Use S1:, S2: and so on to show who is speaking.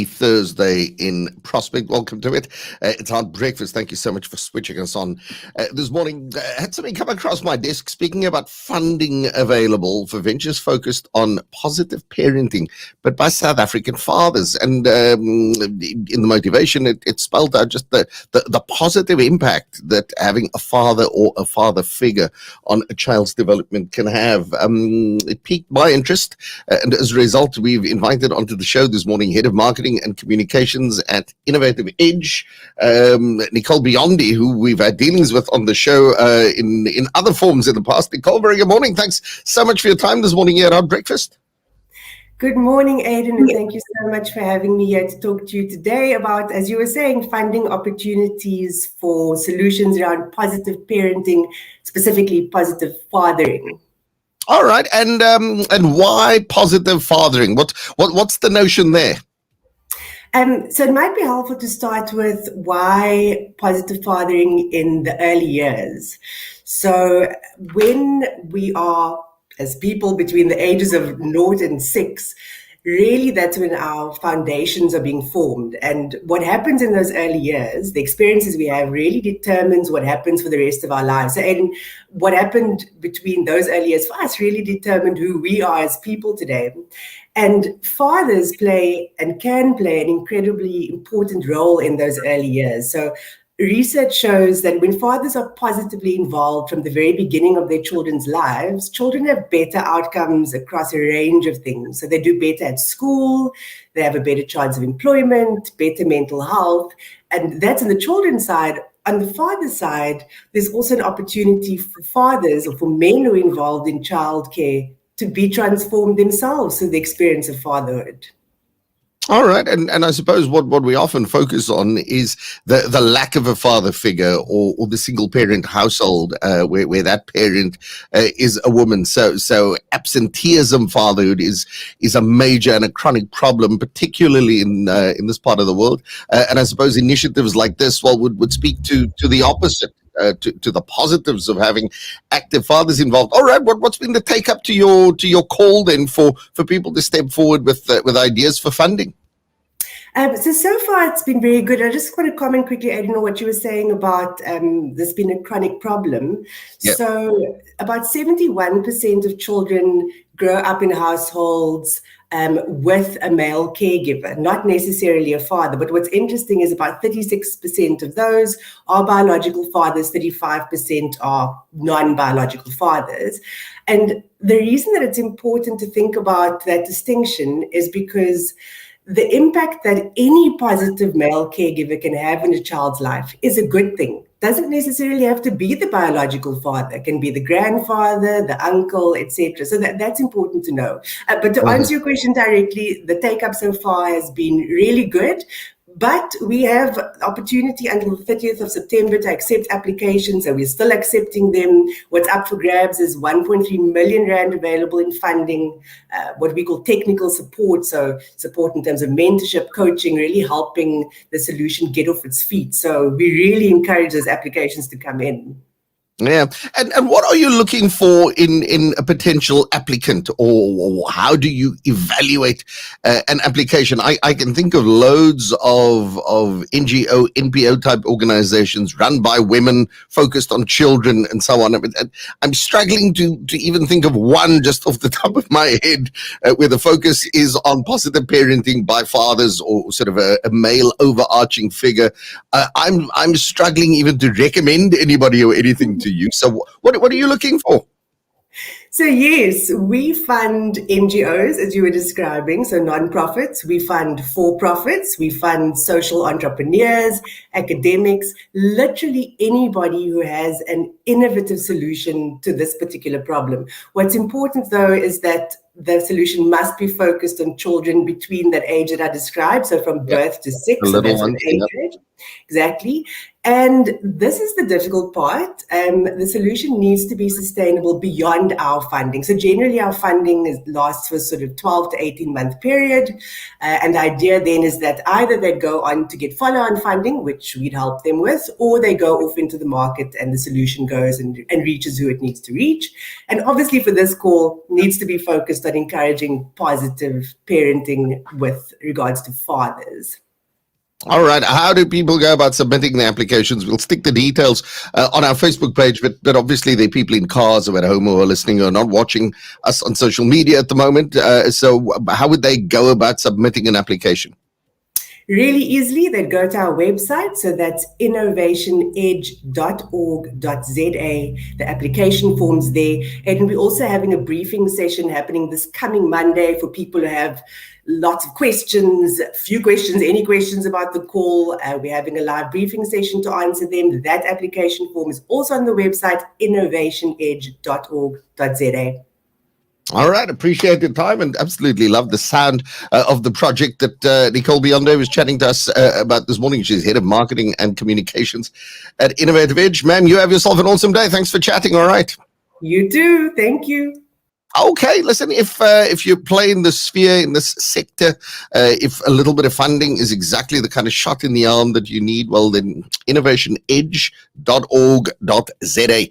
S1: Thursday in Prospect. Welcome to it. It's our breakfast. Thank you so much for switching us on this morning. Had something come across my desk speaking about funding available for ventures focused on positive parenting, but by South African fathers. And in the motivation, it spelled out just the positive impact that having a father or a father figure on a child's development can have. It piqued my interest, and as a result, we've invited onto the show this morning Head of Marketing and Communications at Innovative Edge, Nicole Biondi, who we've had dealings with on the show in other forms in the past. Nicole, very good morning. Thanks so much for your time this morning here at our breakfast.
S2: Good morning, Aidan, and thank you so much for having me here to talk to you today about, as you were saying, funding opportunities for solutions around positive parenting, specifically positive fathering.
S1: All right, and why positive fathering? What's the notion there?
S2: So it might be helpful to start with why positive fathering in the early years. So when we are, as people between the ages of 0 and 6, really that's when our foundations are being formed. And what happens in those early years, the experiences we have, really determines what happens for the rest of our lives. So, and what happened between those early years for us really determined who we are as people today. And fathers play and can play an incredibly important role in those early years. So research shows that when fathers are positively involved from the very beginning of their children's lives, children have better outcomes across a range of things. So they do better at school, they have a better chance of employment, better mental health, and that's on the children's side. On the father's side, there's also an opportunity for fathers or for men who are involved in childcare to be transformed themselves through the experience of fatherhood.
S1: All right, and I suppose what we often focus on is the lack of a father figure or the single parent household where that parent is a woman. So absenteeism fatherhood is a major and a chronic problem, particularly in this part of the world. And I suppose initiatives like this would speak to the opposite. To the positives of having active fathers involved. All right, what's been the take up to your call then for people to step forward with ideas for funding?
S2: So far it's been very good. I just want to comment quickly, I don't know what you were saying about this being a chronic problem. Yep. So about 71% of children grow up in households with a male caregiver, not necessarily a father. But what's interesting is about 36% of those are biological fathers, 35% are non-biological fathers. And the reason that it's important to think about that distinction is because the impact that any positive male caregiver can have in a child's life is a good thing. Doesn't necessarily have to be the biological father. It can be the grandfather, the uncle, etc. So that's important to know. But to answer your question directly, the take-up so far has been really good. But we have opportunity until the 30th of September to accept applications, so we're still accepting them. What's up for grabs is 1.3 million rand available in funding, what we call technical support, so support in terms of mentorship, coaching, really helping the solution get off its feet. So we really encourage those applications to come in.
S1: Yeah, and what are you looking for in a potential applicant, or how do you evaluate an application? I can think of loads of NGO, NPO type organizations run by women, focused on children and so on. I'm struggling to even think of one just off the top of my head where the focus is on positive parenting by fathers or sort of a male overarching figure. I'm struggling even to recommend anybody or anything to you. So what are you looking for?
S2: So yes, we fund NGOs, as you were describing, so non-profits. We fund for-profits. We fund social entrepreneurs, academics, literally anybody who has an innovative solution to this particular problem. What's important, though, is that the solution must be focused on children between that age that I described, so from birth to 6.
S1: The little ones,
S2: age. Exactly. And this is the difficult part. The solution needs to be sustainable beyond our funding. So generally our funding lasts for sort of 12 to 18 month period. And the idea then is that either they go on to get follow-on funding, which we'd help them with, or they go off into the market and the solution goes and reaches who it needs to reach. And obviously for this call needs to be focused on encouraging positive parenting with regards to fathers.
S1: All right. How do people go about submitting the applications? We'll stick the details on our Facebook page, but obviously there are people in cars or at home who are listening or not watching us on social media at the moment. So how would they go about submitting an application?
S2: Really easily, they'd go to our website. So that's innovationedge.org.za. The application form's there. And we're also having a briefing session happening this coming Monday for people who have lots of questions, few questions, any questions about the call. We're having a live briefing session to answer them. That application form is also on the website, innovationedge.org.za.
S1: All right, appreciate your time and absolutely love the sound of the project that Nicole Biondi was chatting to us about this morning. She's head of marketing and communications at Innovative Edge. Ma'am, you have yourself an awesome day. Thanks for chatting. All right.
S2: You too. Thank you.
S1: Okay, listen, if you play in this sphere, in this sector, if a little bit of funding is exactly the kind of shot in the arm that you need, well, then innovationedge.org.za.